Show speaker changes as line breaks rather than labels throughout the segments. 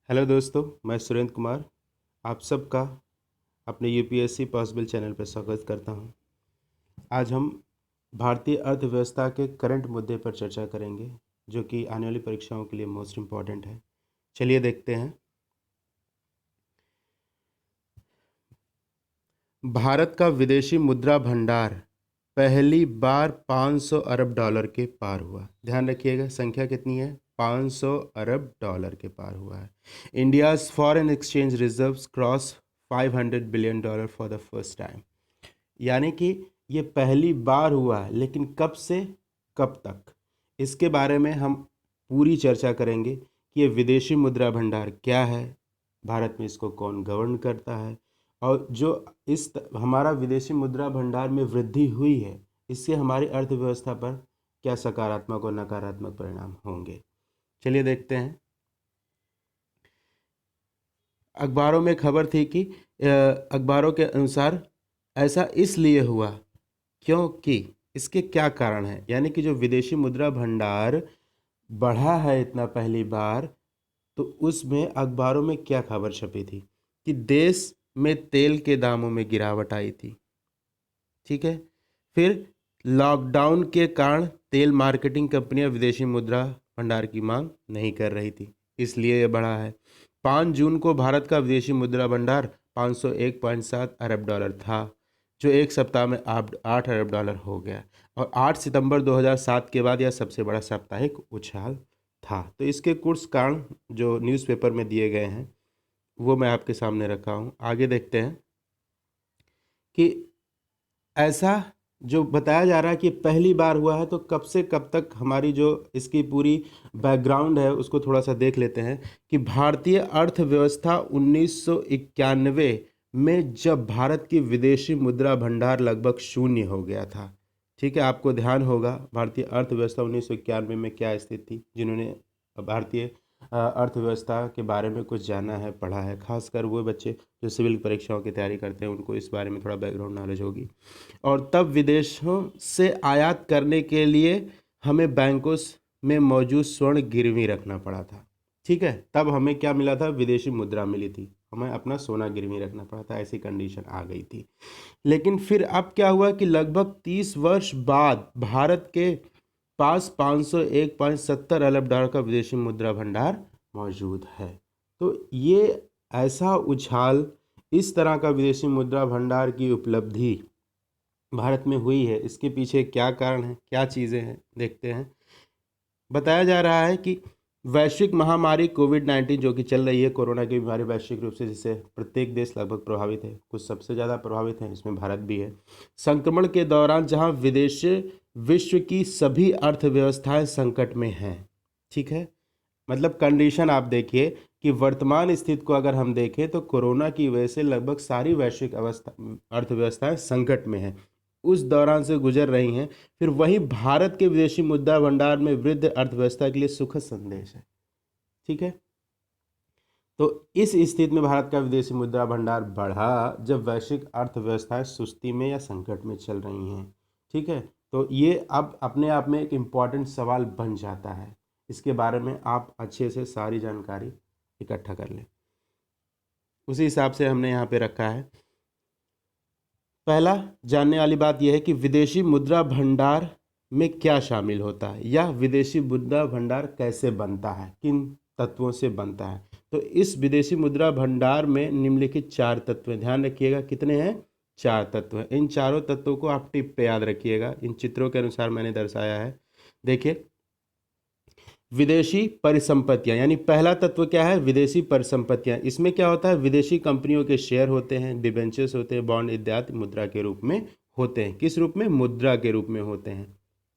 Hello दोस्तों, मैं सुरेंद्र कुमार आप सबका अपने यूपीएससी पॉसिबल चैनल पर स्वागत करता हूं। आज हम भारतीय अर्थव्यवस्था के करंट मुद्दे पर चर्चा करेंगे जो कि आने वाली परीक्षाओं के लिए मोस्ट इम्पॉर्टेंट है। चलिए देखते हैं। भारत का विदेशी मुद्रा भंडार पहली बार 500 अरब डॉलर के पार हुआ। ध्यान रखिएगा, संख्या कितनी है? 500 अरब डॉलर के पार हुआ है। India's foreign exchange reserves cross 500 billion dollar for the first time. यानी कि ये पहली बार हुआ है, लेकिन कब से कब तक, इसके बारे में हम पूरी चर्चा करेंगे कि ये विदेशी मुद्रा भंडार क्या है, भारत में इसको कौन गवर्न करता है, और जो हमारा विदेशी मुद्रा भंडार में वृद्धि हुई है, इससे हमारी अर्थव्यवस्था पर क्या सकारात्मक और नकारात्मक परिणाम होंगे। चलिए देखते हैं। अखबारों में खबर थी कि अखबारों के अनुसार ऐसा इसलिए हुआ क्योंकि इसके क्या कारण है, यानी कि जो विदेशी मुद्रा भंडार बढ़ा है इतना पहली बार, तो उसमें अखबारों में क्या खबर छपी थी कि देश में तेल के दामों में गिरावट आई थी। ठीक है, फिर लॉकडाउन के कारण तेल मार्केटिंग कंपनियां विदेशी मुद्रा भंडार की मांग नहीं कर रही थी, इसलिए यह बढ़ा है। 5 जून को भारत का विदेशी मुद्रा भंडार 501.7 अरब डॉलर था, जो एक सप्ताह में 8 अरब डॉलर हो गया, और 8 सितंबर 2007 के बाद यह सबसे बड़ा साप्ताहिक उछाल था। तो इसके कुछ कारण जो न्यूज़पेपर में दिए गए हैं वो मैं आपके सामने रखा हूँ। आगे देखते हैं कि ऐसा जो बताया जा रहा है कि पहली बार हुआ है, तो कब से कब तक हमारी जो इसकी पूरी बैकग्राउंड है उसको थोड़ा सा देख लेते हैं कि भारतीय अर्थव्यवस्था 1991 में जब भारत की विदेशी मुद्रा भंडार लगभग शून्य हो गया था। ठीक है, आपको ध्यान होगा भारतीय अर्थव्यवस्था 1991 में क्या स्थिति थी। जिन्होंने भारतीय अर्थव्यवस्था के बारे में कुछ जाना है, पढ़ा है, खासकर वो बच्चे जो सिविल परीक्षाओं की तैयारी करते हैं, उनको इस बारे में थोड़ा बैकग्राउंड नॉलेज होगी। और तब विदेशों से आयात करने के लिए हमें बैंकों में मौजूद स्वर्ण गिरवी रखना पड़ा था। ठीक है, तब हमें क्या मिला था? विदेशी मुद्रा मिली थी, हमें अपना सोना गिरवी रखना पड़ा था, ऐसी कंडीशन आ गई थी। लेकिन फिर अब क्या हुआ कि लगभग 30 वर्ष बाद भारत के पास 501.70 अरब डॉलर का विदेशी मुद्रा भंडार मौजूद है। तो ये ऐसा उछाल, इस तरह का विदेशी मुद्रा भंडार की उपलब्धि भारत में हुई है, इसके पीछे क्या कारण है, क्या चीज़ें हैं, देखते हैं। बताया जा रहा है कि वैश्विक महामारी कोविड-19 जो कि चल रही है, कोरोना की बीमारी वैश्विक रूप से, जिससे प्रत्येक देश लगभग प्रभावित है, कुछ सबसे ज़्यादा प्रभावित हैं, इसमें भारत भी है। संक्रमण के दौरान जहां विदेश विश्व की सभी अर्थव्यवस्थाएं संकट में हैं। ठीक है, मतलब कंडीशन आप देखिए कि वर्तमान स्थिति को अगर हम देखें तो कोरोना की वजह से लगभग सारी वैश्विक अर्थव्यवस्थाएं संकट में हैं, उस दौरान से गुजर रही हैं। फिर वही भारत के विदेशी मुद्रा भंडार में वृद्ध अर्थव्यवस्था के लिए सुखद संदेश है। ठीक है, तो इस स्थिति में भारत का विदेशी मुद्रा भंडार बढ़ा जब वैश्विक अर्थव्यवस्थाएं सुस्ती में या संकट में चल रही हैं। ठीक है, तो ये अब अपने आप में एक इम्पॉर्टेंट सवाल बन जाता है। इसके बारे में आप अच्छे से सारी जानकारी इकट्ठा कर लें, उसी हिसाब से हमने यहाँ पे रखा है। पहला जानने वाली बात यह है कि विदेशी मुद्रा भंडार में क्या शामिल होता है, या विदेशी मुद्रा भंडार कैसे बनता है, किन तत्वों से बनता है। तो इस विदेशी मुद्रा भंडार में निम्नलिखित 4 तत्व हैं। ध्यान रखिएगा, कितने हैं? 4 तत्व हैं। इन चारों तत्वों को आप टिप पे याद रखिएगा, इन चित्रों के अनुसार मैंने दर्शाया है। देखिए, विदेशी परिसंपत्तियां, यानी पहला तत्व क्या है? विदेशी परिसंपत्तियां। इसमें क्या होता है? विदेशी कंपनियों के शेयर होते हैं, डिबेंचर्स होते हैं, बॉन्ड इत्यादि मुद्रा के रूप में होते हैं। किस रूप में? मुद्रा के रूप में होते हैं।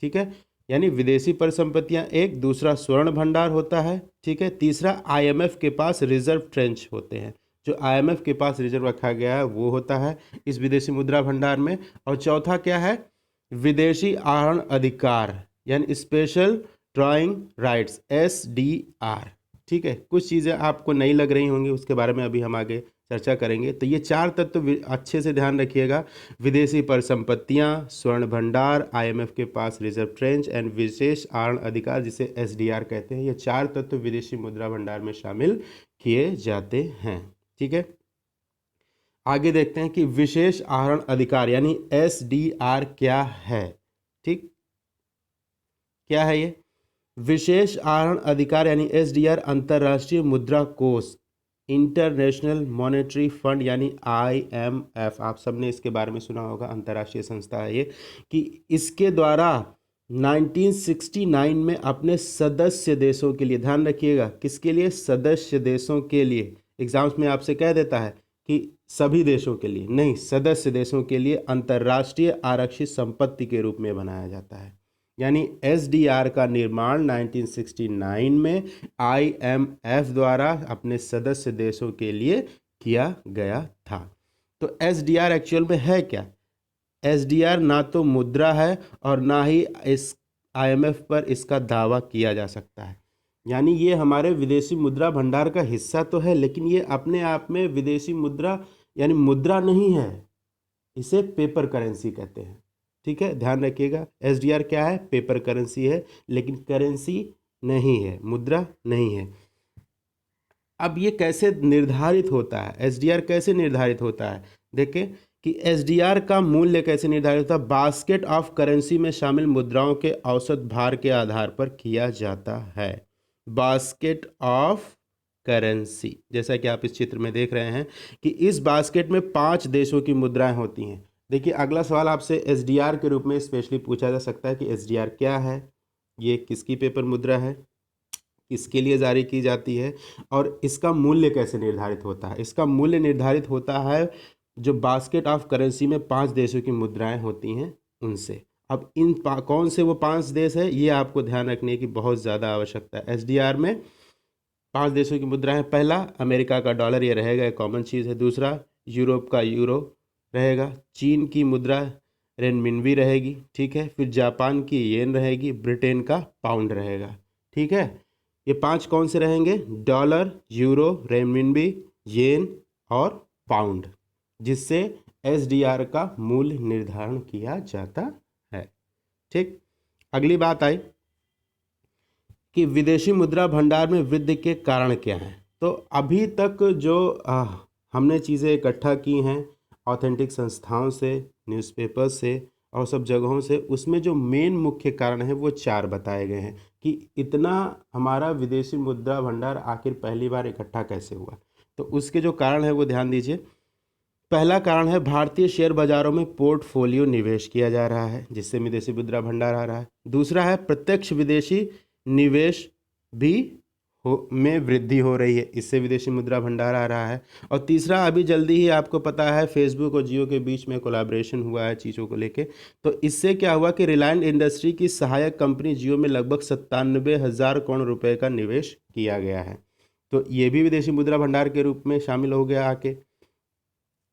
ठीक है, यानी विदेशी परिसंपत्तियां एक। दूसरा स्वर्ण भंडार होता है। ठीक है, तीसरा आईएमएफ के पास रिजर्व ट्रेंच होते हैं, जो आईएमएफ के पास रिजर्व रखा गया है वो होता है इस विदेशी मुद्रा भंडार में। और चौथा क्या है? विदेशी आहरण अधिकार, यानी स्पेशल ड्राइंग राइट्स, SDR। ठीक है, कुछ चीज़ें आपको नई लग रही होंगी, उसके बारे में अभी हम आगे चर्चा करेंगे। तो ये 4 तत्व अच्छे से ध्यान रखिएगा। विदेशी परिसंपत्तियाँ, स्वर्ण भंडार, आईएमएफ के पास रिजर्व ट्रेंच एंड विशेष आहरण अधिकार जिसे एसडीआर कहते हैं, ये 4 तत्व विदेशी मुद्रा भंडार में शामिल किए जाते हैं। ठीक है, आगे देखते हैं कि विशेष आहरण अधिकार यानी एसडीआर क्या है। ठीक, क्या है ये विशेष आहरण अधिकार यानी एसडीआर? अंतर्राष्ट्रीय मुद्रा कोष, इंटरनेशनल मॉनेटरी फंड यानी आईएमएफ, आप सबने इसके बारे में सुना होगा, अंतर्राष्ट्रीय संस्था है ये, कि इसके द्वारा 1969 में अपने सदस्य देशों के लिए, ध्यान रखिएगा किसके लिए, सदस्य देशों के लिए, एग्जाम्स में आपसे कह देता है कि सभी देशों के लिए नहीं, सदस्य देशों के लिए अंतर्राष्ट्रीय आरक्षित संपत्ति के रूप में बनाया जाता है। यानी एसडीआर का निर्माण 1969 में आईएमएफ द्वारा अपने सदस्य देशों के लिए किया गया था। तो एसडीआर एक्चुअल में है क्या? एसडीआर ना तो मुद्रा है और ना ही इस आईएमएफ पर इसका दावा किया जा सकता है। यानी ये हमारे विदेशी मुद्रा भंडार का हिस्सा तो है, लेकिन ये अपने आप में विदेशी मुद्रा यानी मुद्रा नहीं है, इसे पेपर करेंसी कहते हैं। ठीक है, ध्यान रखिएगा, एसडीआर क्या है? पेपर करेंसी है, लेकिन करेंसी नहीं है, मुद्रा नहीं है। अब ये कैसे निर्धारित होता है? एसडीआर कैसे निर्धारित होता है? देखें कि एसडीआर का मूल्य कैसे निर्धारित होता है। बास्केट ऑफ करेंसी में शामिल मुद्राओं के औसत भार के आधार पर किया जाता है। बास्केट ऑफ करेंसी, जैसा कि आप इस चित्र में देख रहे हैं कि इस बास्केट में 5 देशों की मुद्राएं होती हैं। देखिए, अगला सवाल आपसे एसडीआर के रूप में स्पेशली पूछा जा सकता है कि एसडीआर क्या है, ये किसकी पेपर मुद्रा है, किसके लिए जारी की जाती है, और इसका मूल्य कैसे निर्धारित होता है। इसका मूल्य निर्धारित होता है जो बास्केट ऑफ करेंसी में 5 देशों की मुद्राएं होती हैं उनसे। अब इन कौन से वो 5 देश है, ये आपको ध्यान रखने की बहुत ज़्यादा आवश्यकता है। एसडीआर में 5 देशों की मुद्राएं, पहला अमेरिका का डॉलर, ये रहेगा, कॉमन चीज़ है। दूसरा यूरोप का यूरो रहेगा, चीन की मुद्रा रेनमिनबी रहेगी, ठीक है, फिर जापान की येन रहेगी, ब्रिटेन का पाउंड रहेगा। ठीक है, ये 5 कौन से रहेंगे? डॉलर, यूरो, रेनमिनबी, येन और पाउंड, जिससे एसडीआर का मूल्य निर्धारण किया जाता है। ठीक, अगली बात आई कि विदेशी मुद्रा भंडार में वृद्धि के कारण क्या हैं। तो अभी तक जो हमने चीज़ें इकट्ठा की हैं ऑथेंटिक संस्थाओं से, न्यूज़पेपर से और सब जगहों से, उसमें जो मेन मुख्य कारण है वो 4 बताए गए हैं कि इतना हमारा विदेशी मुद्रा भंडार आखिर पहली बार इकट्ठा कैसे हुआ। तो उसके जो कारण है वो ध्यान दीजिए। पहला कारण है भारतीय शेयर बाजारों में पोर्टफोलियो निवेश किया जा रहा है, जिससे विदेशी मुद्रा भंडार आ रहा है। दूसरा है प्रत्यक्ष विदेशी निवेश भी में वृद्धि हो रही है, इससे विदेशी मुद्रा भंडार आ रहा है। और तीसरा, अभी जल्दी ही आपको पता है फेसबुक और जियो के बीच में कोलैबोरेशन हुआ है चीज़ों को लेके। तो इससे क्या हुआ कि रिलायंस इंडस्ट्री की सहायक कंपनी जियो में लगभग 97,000 करोड़ रुपए का निवेश किया गया है। तो ये भी विदेशी मुद्रा भंडार के रूप में शामिल हो गया आके।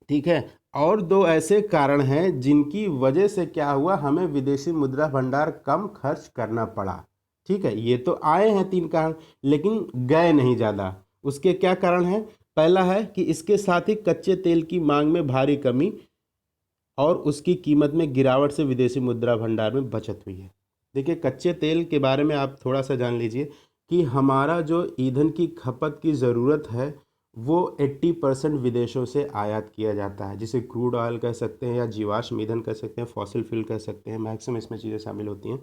ठीक है, और 2 ऐसे कारण हैं जिनकी वजह से क्या हुआ, हमें विदेशी मुद्रा भंडार कम खर्च करना पड़ा। ठीक है, ये तो आए हैं 3 कारण, लेकिन गए नहीं ज़्यादा। उसके क्या कारण हैं? पहला है कि इसके साथ ही कच्चे तेल की मांग में भारी कमी और उसकी कीमत में गिरावट से विदेशी मुद्रा भंडार में बचत हुई है। देखिए, कच्चे तेल के बारे में आप थोड़ा सा जान लीजिए कि हमारा जो ईंधन की खपत की ज़रूरत है वो 80% विदेशों से आयात किया जाता है, जिसे क्रूड ऑयल कह सकते हैं या जीवाश्म ईंधन कह सकते हैं, फॉसिल फ्यूल कह सकते हैं, मैक्सिमम इसमें चीज़ें शामिल होती हैं।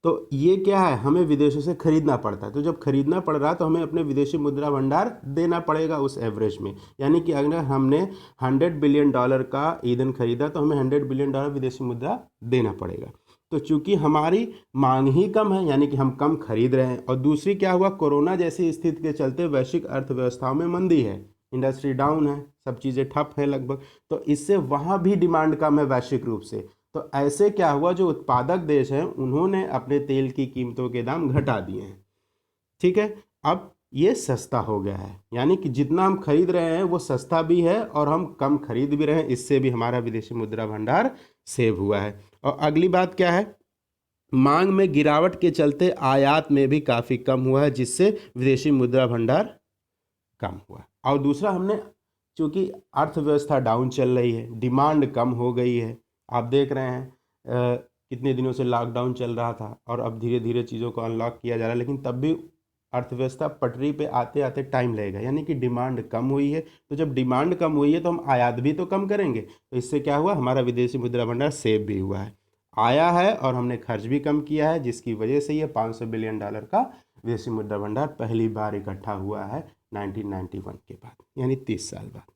तो ये क्या है, हमें विदेशों से खरीदना पड़ता है। तो जब खरीदना पड़ रहा है तो हमें अपने विदेशी मुद्रा भंडार देना पड़ेगा उस एवरेज में। यानी कि अगर हमने $100 बिलियन का ईंधन खरीदा तो हमें $100 बिलियन विदेशी मुद्रा देना पड़ेगा। तो चूंकि हमारी मांग ही कम है, यानी कि हम कम खरीद रहे हैं। और दूसरी क्या हुआ, कोरोना जैसी स्थिति के चलते वैश्विक अर्थव्यवस्थाओं में मंदी है, इंडस्ट्री डाउन है, सब चीज़ें ठप है लगभग, तो इससे वहाँ भी डिमांड कम है वैश्विक रूप से। तो ऐसे क्या हुआ, जो उत्पादक देश हैं उन्होंने अपने तेल की कीमतों के दाम घटा दिए हैं। ठीक है, अब ये सस्ता हो गया है, यानी कि जितना हम खरीद रहे हैं वो सस्ता भी है और हम कम खरीद भी रहे हैं, इससे भी हमारा विदेशी मुद्रा भंडार सेव हुआ है। और अगली बात क्या है मांग में गिरावट के चलते आयात में भी काफ़ी कम हुआ है, जिससे विदेशी मुद्रा भंडार कम हुआ। और दूसरा, हमने चूँकि अर्थव्यवस्था डाउन चल रही है, डिमांड कम हो गई है, आप देख रहे हैं कितने दिनों से लॉकडाउन चल रहा था और अब धीरे धीरे चीज़ों को अनलॉक किया जा रहा है, लेकिन तब भी अर्थव्यवस्था पटरी पे आते आते टाइम लगेगा, यानी कि डिमांड कम हुई है। तो जब डिमांड कम हुई है तो हम आयात भी तो कम करेंगे, तो इससे क्या हुआ, हमारा विदेशी मुद्रा भंडार सेव भी हुआ है, आया है और हमने खर्च भी कम किया है, जिसकी वजह से ये $500 बिलियन का विदेशी मुद्रा भंडार पहली बार इकट्ठा हुआ है 1991 के बाद, यानी 30 साल बाद।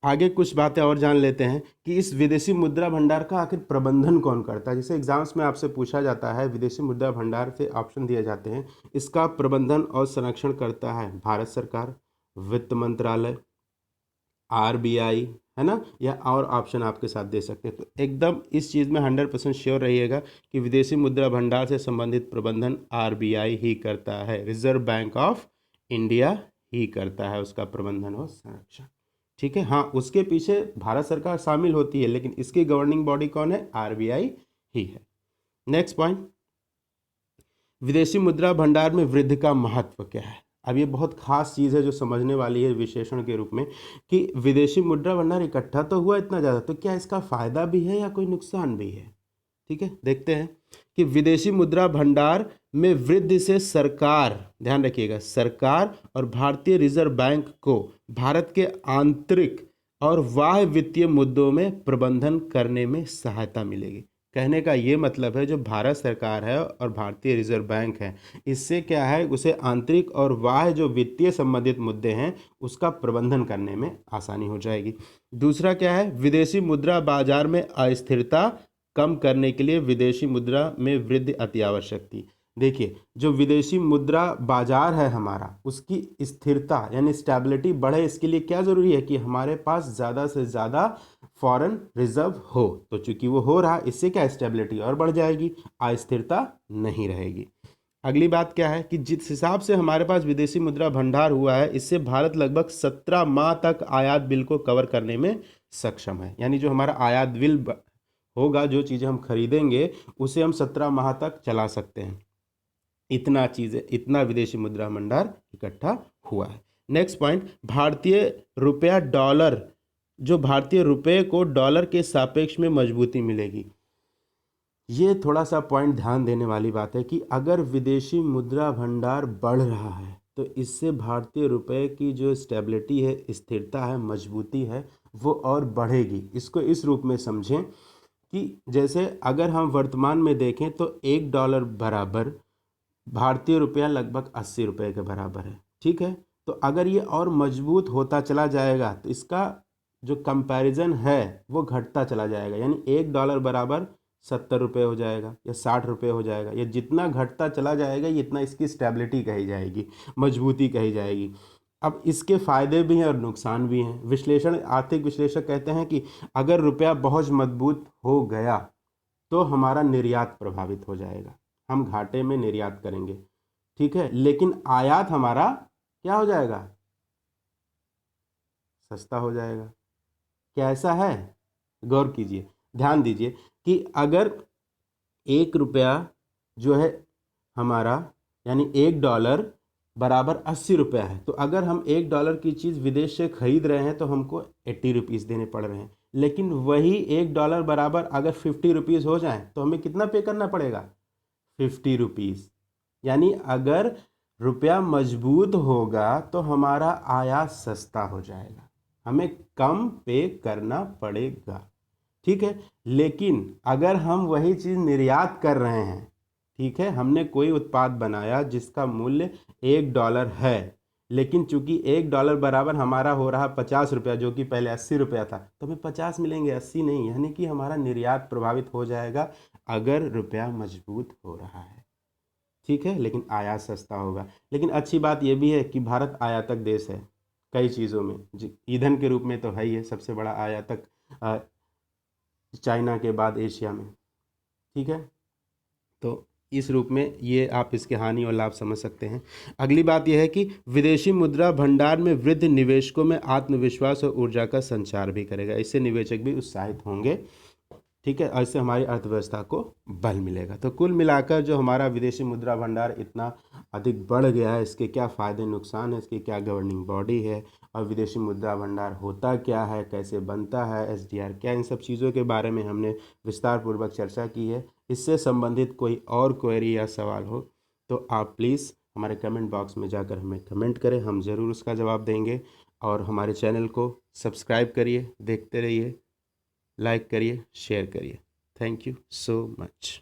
आगे कुछ बातें और जान लेते हैं कि इस विदेशी मुद्रा भंडार का आखिर प्रबंधन कौन करता है। जैसे एग्जाम्स में आपसे पूछा जाता है, विदेशी मुद्रा भंडार से ऑप्शन दिए जाते हैं, इसका प्रबंधन और संरक्षण करता है भारत सरकार, वित्त मंत्रालय, आरबीआई, है ना, या और ऑप्शन आपके साथ दे सकते हैं। तो एकदम इस चीज़ में 100% श्योर रहिएगा कि विदेशी मुद्रा भंडार से संबंधित प्रबंधन आरबीआई ही करता है, रिजर्व बैंक ऑफ इंडिया ही करता है उसका प्रबंधन और संरक्षण। ठीक है, हाँ, उसके पीछे भारत सरकार शामिल होती है, लेकिन इसकी गवर्निंग बॉडी कौन है, आरबीआई ही है। नेक्स्ट पॉइंट, विदेशी मुद्रा भंडार में वृद्धि का महत्व क्या है। अब ये बहुत खास चीज़ है जो समझने वाली है विश्लेषण के रूप में, कि विदेशी मुद्रा भंडार इकट्ठा तो हुआ इतना ज़्यादा, तो क्या इसका फायदा भी है या कोई नुकसान भी है। ठीक है, देखते हैं कि विदेशी मुद्रा भंडार में वृद्धि से सरकार, ध्यान रखिएगा, सरकार और भारतीय रिजर्व बैंक को भारत के आंतरिक और बाह्य वित्तीय मुद्दों में प्रबंधन करने में सहायता मिलेगी। कहने का ये मतलब है, जो भारत सरकार है और भारतीय रिजर्व बैंक है, इससे क्या है, उसे आंतरिक और बाह्य जो वित्तीय संबंधित मुद्दे हैं उसका प्रबंधन करने में आसानी हो जाएगी। दूसरा क्या है, विदेशी मुद्रा बाजार में अस्थिरता कम करने के लिए विदेशी मुद्रा में वृद्धि अति आवश्यक थी। देखिए, जो विदेशी मुद्रा बाजार है हमारा, उसकी स्थिरता यानी स्टेबिलिटी बढ़े, इसके लिए क्या ज़रूरी है कि हमारे पास ज़्यादा से ज़्यादा फॉरेन रिजर्व हो। तो चूंकि वो हो रहा, इससे क्या स्टेबिलिटी और बढ़ जाएगी, अस्थिरता नहीं रहेगी। अगली बात क्या है कि जिस हिसाब से हमारे पास विदेशी मुद्रा भंडार हुआ है, इससे भारत लगभग 17 माह तक आयात बिल को कवर करने में सक्षम है। यानी जो हमारा आयात बिल होगा, जो चीज़ें हम खरीदेंगे, उसे हम 17 माह तक चला सकते हैं। इतना चीज़ें, इतना विदेशी मुद्रा भंडार इकट्ठा हुआ है। नेक्स्ट पॉइंट, भारतीय रुपया डॉलर, जो भारतीय रुपये को डॉलर के सापेक्ष में मजबूती मिलेगी। ये थोड़ा सा पॉइंट ध्यान देने वाली बात है कि अगर विदेशी मुद्रा भंडार बढ़ रहा है तो इससे भारतीय रुपये की जो स्टेबिलिटी है, स्थिरता है, मजबूती है, वो और बढ़ेगी। इसको इस रूप में समझें कि जैसे अगर हम वर्तमान में देखें तो $1 बराबर भारतीय रुपया लगभग 80 रुपये के बराबर है। ठीक है, तो अगर ये और मजबूत होता चला जाएगा तो इसका जो कंपैरिजन है वो घटता चला जाएगा, यानी $1 बराबर 70 रुपये हो जाएगा या 60 रुपये हो जाएगा। ये जितना घटता चला जाएगा, ये इतना इसकी स्टेबिलिटी कही जाएगी, मजबूती कही जाएगी। अब इसके फ़ायदे भी हैं और नुकसान भी हैं। आर्थिक विश्लेषक कहते हैं कि अगर रुपया बहुत मजबूत हो गया तो हमारा निर्यात प्रभावित हो जाएगा, हम घाटे में निर्यात करेंगे। ठीक है, लेकिन आयात हमारा क्या हो जाएगा, सस्ता हो जाएगा। क्या ऐसा है, गौर कीजिए, ध्यान दीजिए कि अगर $1 जो है हमारा, यानी $1 बराबर 80 रुपया है, तो अगर हम $1 की चीज़ विदेश से खरीद रहे हैं तो हमको 80 रुपीज़ देने पड़ रहे हैं। लेकिन वही $1 बराबर अगर 50 रुपीज़ हो जाए तो हमें कितना पे करना पड़ेगा, 50 रुपीज़। यानी अगर रुपया मजबूत होगा तो हमारा आयात सस्ता हो जाएगा, हमें कम पे करना पड़ेगा। ठीक है, लेकिन अगर हम वही चीज़ निर्यात कर रहे हैं, ठीक है, हमने कोई उत्पाद बनाया जिसका मूल्य $1 है, लेकिन चूंकि $1 बराबर हमारा हो रहा 50 रुपया, जो कि पहले 80 रुपया था, तो हमें 50 मिलेंगे, 80 नहीं। यानी कि हमारा निर्यात प्रभावित हो जाएगा अगर रुपया मजबूत हो रहा है। ठीक है, लेकिन आयात सस्ता होगा। लेकिन अच्छी बात यह भी है कि भारत आयातक देश है कई चीज़ों में, ईंधन के रूप में तो है ही है, सबसे बड़ा आयातक चाइना के बाद एशिया में। ठीक है, तो इस रूप में ये आप इसके हानि और लाभ समझ सकते हैं। अगली बात यह है कि विदेशी मुद्रा भंडार में वृद्धि निवेशकों में आत्मविश्वास और ऊर्जा का संचार भी करेगा, इससे निवेशक भी उत्साहित होंगे। ठीक है, ऐसे हमारी अर्थव्यवस्था को बल मिलेगा। तो कुल मिलाकर जो हमारा विदेशी मुद्रा भंडार इतना अधिक बढ़ गया है, इसके क्या फ़ायदे नुकसान है, इसकी क्या गवर्निंग बॉडी है, और विदेशी मुद्रा भंडार होता क्या है, कैसे बनता है, एसडीआर क्या, इन सब चीज़ों के बारे में हमने विस्तार पूर्वक चर्चा की है। इससे संबंधित कोई और क्वेरी या सवाल हो तो आप प्लीज़ हमारे कमेंट बॉक्स में जाकर हमें कमेंट करें, हम ज़रूर उसका जवाब देंगे। और हमारे चैनल को सब्सक्राइब करिए, देखते रहिए, लाइक करिए, शेयर करिए। Thank you so much.